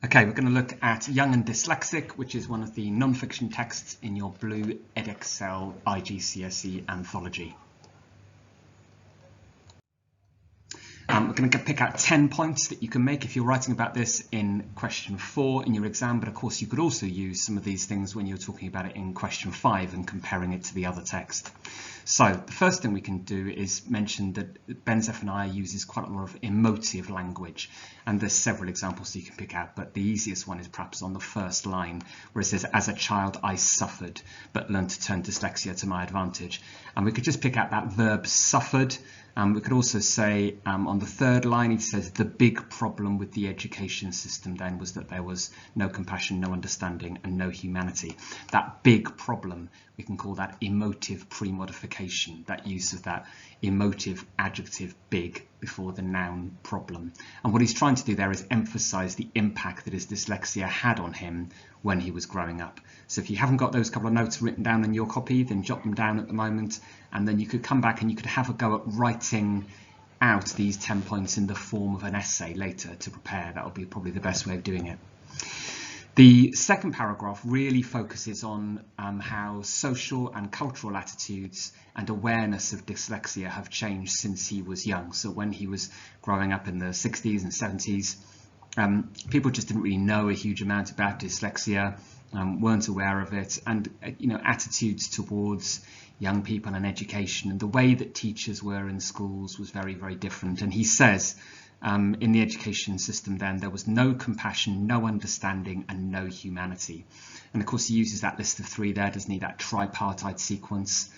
Okay, we're going to look at Young and Dyslexic, which is one of the non-fiction texts in your blue edXL IGCSE anthology. We're going to pick out 10 points that you can make if you're writing about this in question 4 in your exam, but of course you could also use some of these things when you're talking about it in question 5 and comparing it to the other text. So the first thing we can do is mention that Ben Zephaniah uses quite a lot of emotive language, and there's several examples you can pick out, but the easiest one is perhaps on the first line where it says, "As a child I suffered but learned to turn dyslexia to my advantage." And we could just pick out that verb suffered. We could also say on the third line, he says the big problem with the education system then was that there was no compassion, no understanding, and no humanity. That big problem, we can call that emotive pre-modification, that use of that emotive adjective big before the noun problem. And what he's trying to do there is emphasize the impact that his dyslexia had on him when he was growing up. So if you haven't got those couple of notes written down in your copy, then jot them down at the moment, and then you could come back and you could have a go at writing out these 10 points in the form of an essay later to prepare. That would be probably the best way of doing it. The second paragraph really focuses on how social and cultural attitudes and awareness of dyslexia have changed since he was young. So when he was growing up in the 60s and 70s, people just didn't really know a huge amount about dyslexia, weren't aware of it, and attitudes towards young people and education and the way that teachers were in schools was very, very different. And he says in the education system then there was no compassion, no understanding, and no humanity. And of course he uses that list of 3 there, doesn't he, that tripartite sequence.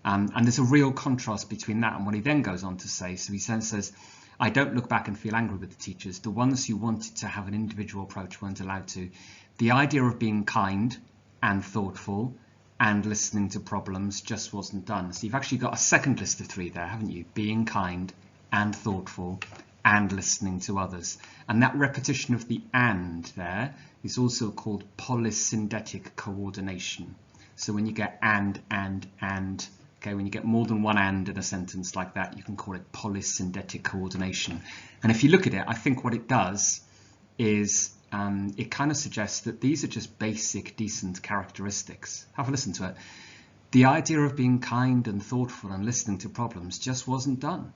And there's a real contrast between that and what he then goes on to say. So he then says, "I don't look back and feel angry with the teachers. The ones who wanted to have an individual approach weren't allowed to. The idea of being kind and thoughtful and listening to problems just wasn't done." So you've actually got a second list of 3 there, haven't you? Being kind and thoughtful and listening to others. And that repetition of the "and" there is also called polysyndetic coordination. So when you get and, okay, when you get more than one "and" in a sentence like that, you can call it polysyndetic coordination. And if you look at it, I think what it does is it kind of suggests that these are just basic, decent characteristics. Have a listen to it. The idea of being kind and thoughtful and listening to problems just wasn't done.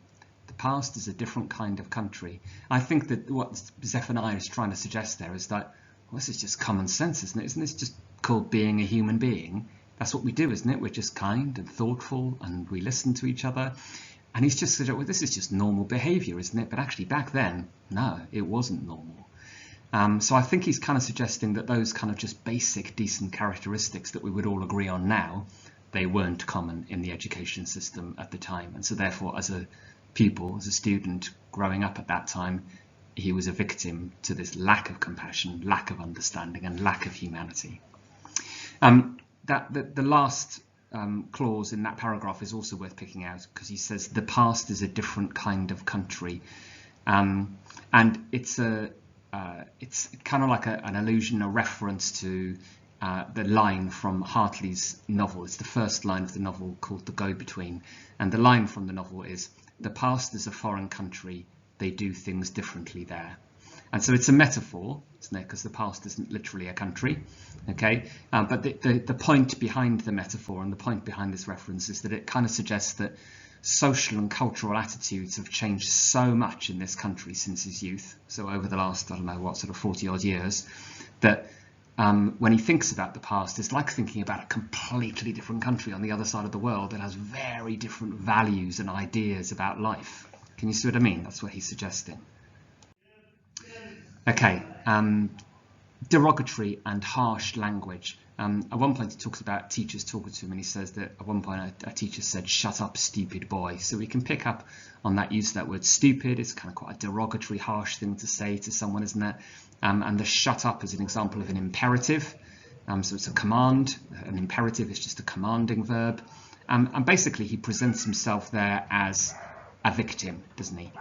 The past is a different kind of country. I think that what Zephaniah is trying to suggest there is that, well, this is just common sense, isn't it? Isn't this just called being a human being? That's what we do, isn't it? We're just kind and thoughtful and we listen to each other. And he's just said, well, this is just normal behavior, isn't it? But actually back then, no, it wasn't normal. So I think he's kind of suggesting that those kind of just basic, decent characteristics that we would all agree on now, they weren't common in the education system at the time. And so therefore, as a pupil, as a student growing up at that time, he was a victim to this lack of compassion, lack of understanding, and lack of humanity. The last clause in that paragraph is also worth picking out because he says the past is a different kind of country, and it's kind of like an allusion, a reference to the line from Hartley's novel. It's the first line of the novel called The Go-Between, and the line from the novel is, "The past is a foreign country, they do things differently there." And so it's a metaphor, isn't it? Because the past isn't literally a country, okay? But the point behind the metaphor and the point behind this reference is that it kind of suggests that social and cultural attitudes have changed so much in this country since his youth. So over the last, I don't know what, sort of 40 odd years, that when he thinks about the past, it's like thinking about a completely different country on the other side of the world that has very different values and ideas about life. Can you see what I mean? That's what he's suggesting. Okay, derogatory and harsh language. At one point he talks about teachers talking to him, and he says that at one point a teacher said, "Shut up, stupid boy." So we can pick up on that use of that word stupid. It's kind of quite a derogatory, harsh thing to say to someone, isn't it? And the "shut up" is an example of an imperative. So it's a command. An imperative is just a commanding verb. And basically he presents himself there as a victim, doesn't he?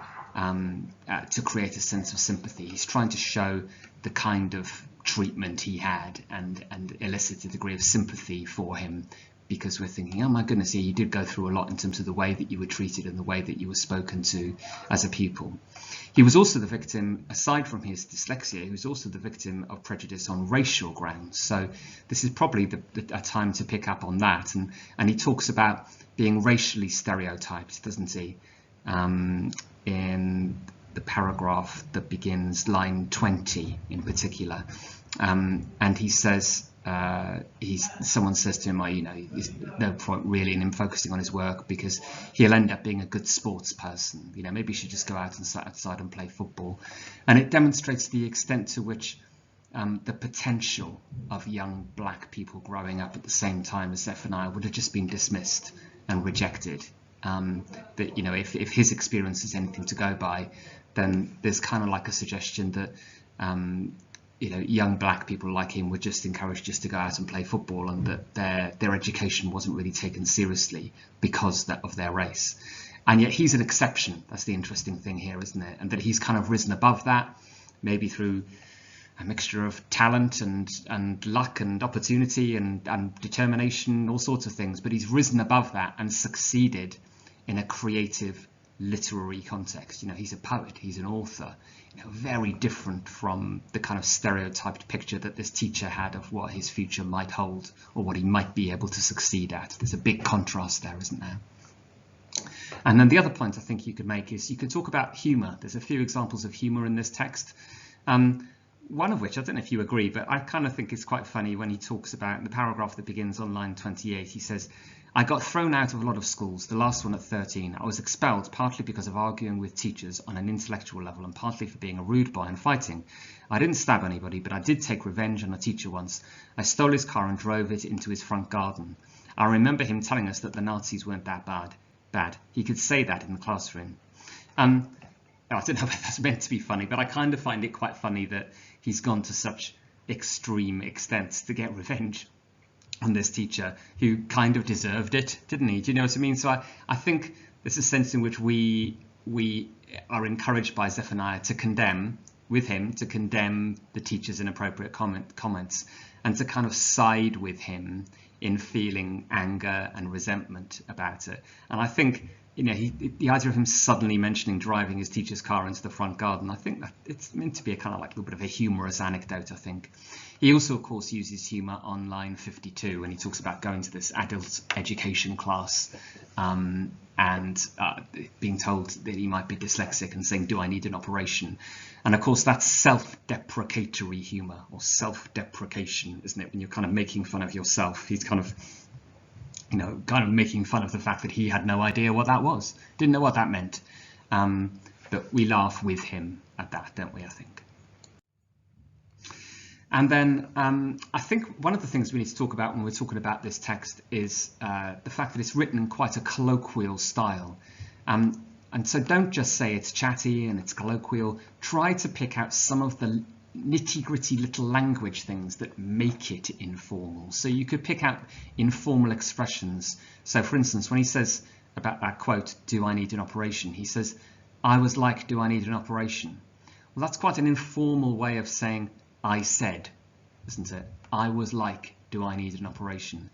To create a sense of sympathy. He's trying to show the kind of treatment he had and elicit a degree of sympathy for him because we're thinking, oh my goodness, yeah, you did go through a lot in terms of the way that you were treated and the way that you were spoken to as a pupil. He was also the victim, aside from his dyslexia, he was also the victim of prejudice on racial grounds. So this is probably a time to pick up on that. And he talks about being racially stereotyped, doesn't he? In the paragraph that begins line 20 in particular. And he says, someone says to him, oh, you know, there's no point really in him focusing on his work because he'll end up being a good sports person. You know, maybe he should just go out and sit outside and play football. And it demonstrates the extent to which the potential of young black people growing up at the same time as Zephaniah would have just been dismissed and rejected. That, you know, if his experience is anything to go by, then there's kind of like a suggestion that you know, young black people like him were just encouraged just to go out and play football, and that their education wasn't really taken seriously because of their race. And yet he's an exception. That's the interesting thing here, isn't it? And that he's kind of risen above that, maybe through a mixture of talent and luck and opportunity and determination, all sorts of things. But he's risen above that and succeeded in a creative literary context. You know, he's a poet, he's an author, you know, very different from the kind of stereotyped picture that this teacher had of what his future might hold or what he might be able to succeed at. There's a big contrast there, isn't there? And then the other point I think you could make is you could talk about humour. There's a few examples of humour in this text. One of which, I don't know if you agree, but I kind of think it's quite funny when he talks about the paragraph that begins on line 28. He says, I got thrown out of a lot of schools, the last one at 13. I was expelled partly because of arguing with teachers on an intellectual level and partly for being a rude boy and fighting. I didn't stab anybody, but I did take revenge on a teacher once. I stole his car and drove it into his front garden. I remember him telling us that the Nazis weren't that bad. He could say that in the classroom. I don't know if that's meant to be funny, but I kind of find it quite funny that he's gone to such extreme extents to get revenge on this teacher who kind of deserved it, didn't he? Do you know what I mean? So I think there's a sense in which we are encouraged by Zephaniah to condemn the teacher's inappropriate comments and to kind of side with him in feeling anger and resentment about it. And I think, you know, the idea of him suddenly mentioning driving his teacher's car into the front garden, I think that it's meant to be a kind of like a little bit of a humorous anecdote, I think. He also, of course, uses humour on line 52 when he talks about going to this adult education class and being told that he might be dyslexic and saying, do I need an operation? And of course, that's self-deprecatory humour, or self-deprecation, isn't it? When you're kind of making fun of yourself. He's kind of, you know, making fun of the fact that he had no idea what that was, didn't know what that meant. But we laugh with him at that, don't we, I think. And then I think one of the things we need to talk about when we're talking about this text is the fact that it's written in quite a colloquial style. And so don't just say it's chatty and it's colloquial. Try to pick out some of the nitty-gritty little language things that make it informal. So you could pick out informal expressions. So for instance, when he says about that quote, do I need an operation? He says, I was like, do I need an operation? Well, that's quite an informal way of saying, I said, isn't it? I was like, do I need an operation?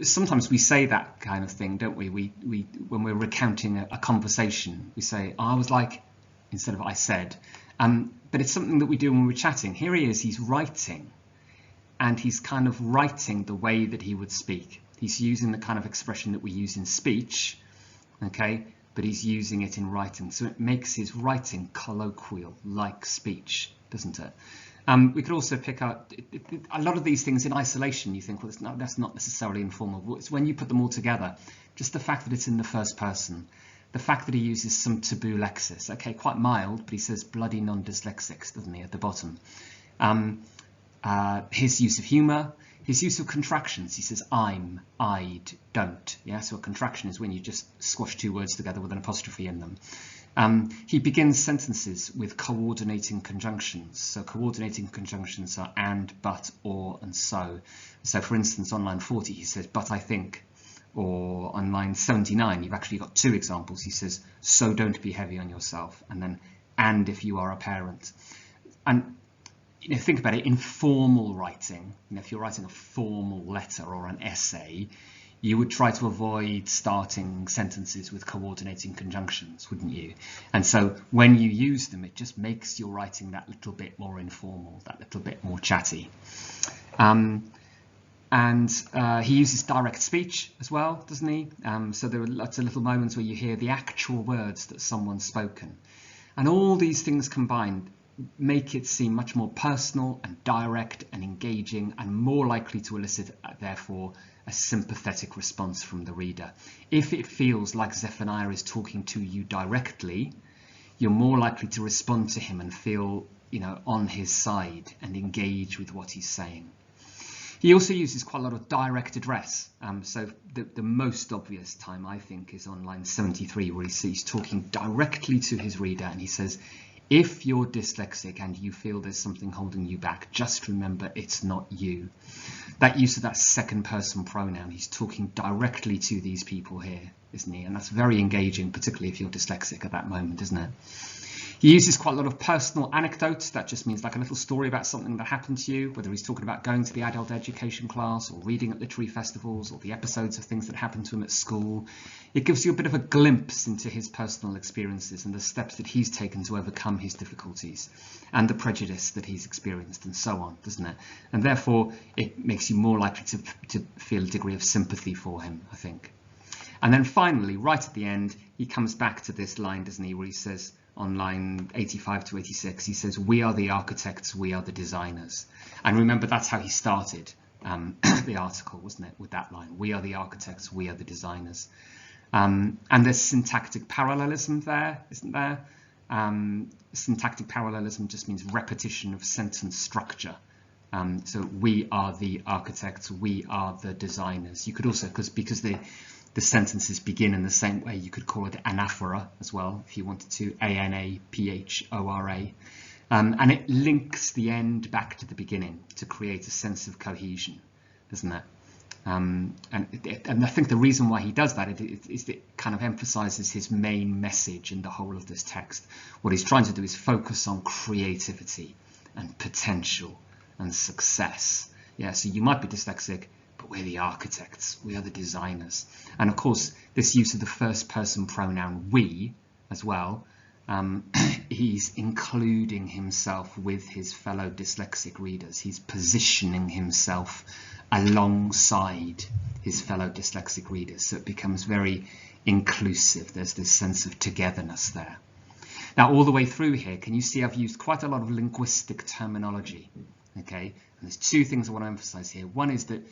Sometimes we say that kind of thing, don't we? We when we're recounting a conversation, we say, I was like, instead of I said. But it's something that we do when we're chatting. Here he is, he's writing, and he's kind of writing the way that he would speak. He's using the kind of expression that we use in speech, okay? But he's using it in writing. So it makes his writing colloquial, like speech, doesn't it? We could also pick up a lot of these things in isolation. You think, well, that's not necessarily informal. It's when you put them all together, just the fact that it's in the first person, the fact that he uses some taboo lexis, okay, quite mild, but he says bloody non-dyslexics, doesn't he, at the bottom. His use of humour, his use of contractions. He says I'm, I'd, don't. Yeah, so a contraction is when you just squash two words together with an apostrophe in them. He begins sentences with coordinating conjunctions. So coordinating conjunctions are and, but, or, and so. So for instance, on line 40, he says, but I think. Or on line 79, you've actually got two examples. He says, so don't be heavy on yourself. And then, and if you are a parent. And you know, think about it, informal writing, you know, if you're writing a formal letter or an essay, you would try to avoid starting sentences with coordinating conjunctions, wouldn't you? And so when you use them, it just makes your writing that little bit more informal, that little bit more chatty. He uses direct speech as well, doesn't he? So there are lots of little moments where you hear the actual words that someone's spoken. And all these things combined make it seem much more personal and direct and engaging and more likely to elicit, therefore, a sympathetic response from the reader. If it feels like Zephaniah is talking to you directly, you're more likely to respond to him and feel, on his side and engage with what he's saying. He also uses quite a lot of direct address. So the most obvious time, I think, is on line 73, where he's talking directly to his reader, and he says, if you're dyslexic and you feel there's something holding you back, just remember it's not you. That use of that second person pronoun, he's talking directly to these people here, isn't he? And that's very engaging, particularly if you're dyslexic at that moment, isn't it? He uses quite a lot of personal anecdotes. That just means like a little story about something that happened to you, whether he's talking about going to the adult education class or reading at literary festivals or the episodes of things that happened to him at school. It gives you a bit of a glimpse into his personal experiences and the steps that he's taken to overcome his difficulties and the prejudice that he's experienced and so on, doesn't it? And therefore, it makes you more likely to feel a degree of sympathy for him, I think. And then finally, right at the end, he comes back to this line, doesn't he, where he says, on line 85 to 86, he says, we are the architects, we are the designers. And remember, that's how he started the article, wasn't it, with that line, we are the architects, we are the designers. And there's syntactic parallelism there, isn't there? Syntactic parallelism just means repetition of sentence structure. So we are the architects, we are the designers. You could also, because the sentences begin in the same way, you could call it anaphora as well, if you wanted to, A-N-A-P-H-O-R-A. And it links the end back to the beginning to create a sense of cohesion, doesn't it? And I think the reason why he does that is it kind of emphasizes his main message in the whole of this text. What he's trying to do is focus on creativity and potential and success. Yeah, so you might be dyslexic, but we're the architects, we are the designers. And of course, this use of the first person pronoun we as well, he's including himself with his fellow dyslexic readers. He's positioning himself alongside his fellow dyslexic readers. So it becomes very inclusive. There's this sense of togetherness there. Now, all the way through here, can you see I've used quite a lot of linguistic terminology? Okay, and there's two things I want to emphasize here. One is that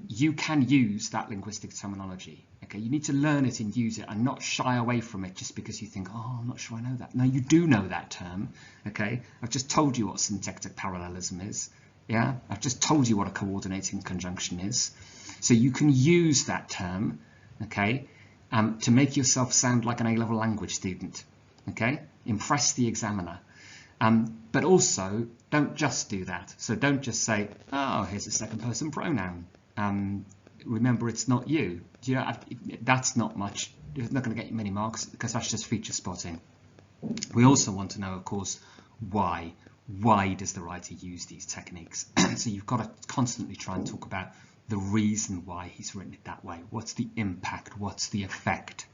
you can use that linguistic terminology. Okay, you need to learn it and use it and not shy away from it just because you think, oh, I'm not sure I know that. No, you do know that term. Okay, I've just told you what syntactic parallelism is. Yeah, I've just told you what a coordinating conjunction is. So you can use that term, okay, to make yourself sound like an A-level language student. Okay, impress the examiner. But also, don't just do that. So don't just say, oh, here's a second person pronoun. Remember, it's not you. That's not much. It's not going to get you many marks because that's just feature spotting. We also want to know, of course, why. Why does the writer use these techniques? So you've got to constantly try and talk about the reason why he's written it that way. What's the impact? What's the effect?